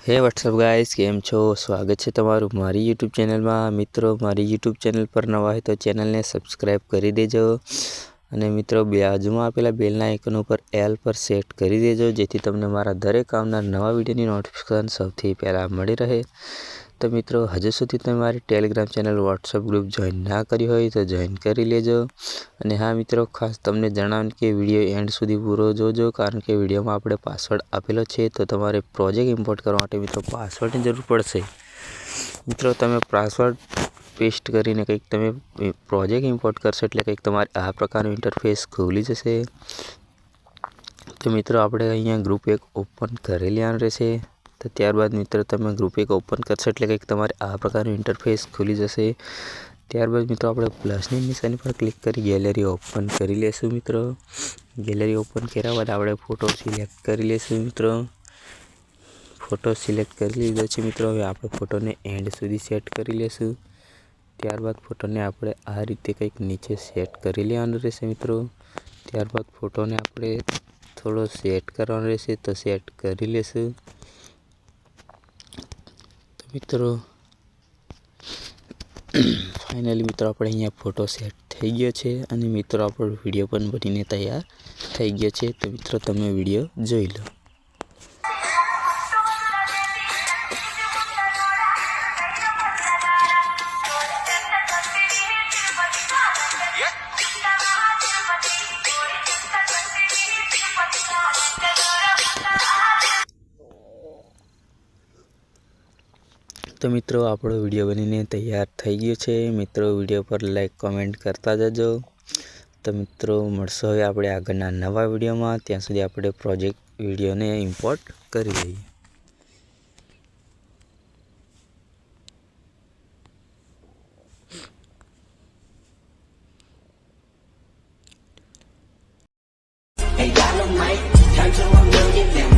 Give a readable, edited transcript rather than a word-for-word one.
हे WhatsApp guys, केम छो? स्वागत है तमारू मारी यूट्यूब चैनल में। मित्रों, मारी यूट्यूब चैनल पर नवा है तो चैनल ने सब्सक्राइब कर दीजो અને મિત્રો બાજુમાં આપેલા બેલના આઇકન ઉપર એલ પર સેટ કરી દેજો, જેથી તમને મારા દરેક આવનાર નવા વિડીયોની નોટિફિકેશન સૌથી પહેલાં મળી રહે। તો મિત્રો, હજુ સુધી તમે મારી Telegram channel WhatsApp group join ના કરી હોય તો જોઈન કરી લેજો। અને હા મિત્રો, ખાસ તમને જણાવું કે વિડીયો એન્ડ સુધી પૂરો જોજો, કારણ કે વિડીયોમાં આપણે પાસવર્ડ આપેલો છે, તો તમારે પ્રોજેક્ટ ઇમ્પોર્ટ કરવા માટે મિત્રો પાસવર્ડની જરૂર પડશે। મિત્રો, તમે પાસવર્ડ पेस्ट करीने कंईक तमे प्रोजेक्ट इम्पोर्ट करशो एटले कंईक तमारे आ प्रकारनुं इंटरफेस खुली जशे। तो मित्रों, आपणे अहींया ग्रुप एक ओपन करी लेवानुं रहेशे। तो त्यारबाद मित्रों तमे ग्रुप एक ओपन करशो एटले कंईक तमारे आ प्रकारनुं इंटरफेस खुली जशे। त्यारबाद मित्रों आपणे प्लसनी निशानी पर क्लिक करी गैलरी ओपन करी लेशुं। मित्रों, गैलरी ओपन कर्या बाद आपणे फोटो सिलेक्ट करी लेशुं। मित्रों, फोटो सिलेक्ट करी लीधो छे। मित्रों, हवे आपणे फोटोने एंड सुधी सेट करी लेशुं। त्यारबाद फोटो ने आपणे आ रीते कंईक नीचे सेट करी लेवानुं रहेशे। मित्रों, त्यारबाद फोटो ने आपणे थोड़ो सेट करवानो रहेशे, तो सेट करी लेशुं। तो मित्रों, फाइनली मित्रों आपणे अहींया फोटो सेट थई गयो छे अने मित्रों आपणो विडियो पण बनीने तैयार थई गयो छे। तो मित्रों तमे विडियो जोई लो। तो मित्रों आपणो विडियो बनीने तैयार थई गयो छे। मित्रों, विडियो पर लाइक कमेंट करता जजो। तो मित्रों मळशो हवे आपणे आगळना नवा विडियोमां। त्यां सुधी आपणे प्रोजेक्ट विडियोने इम्पोर्ट करी लईए। Hey, Dynamite, turn to a million, then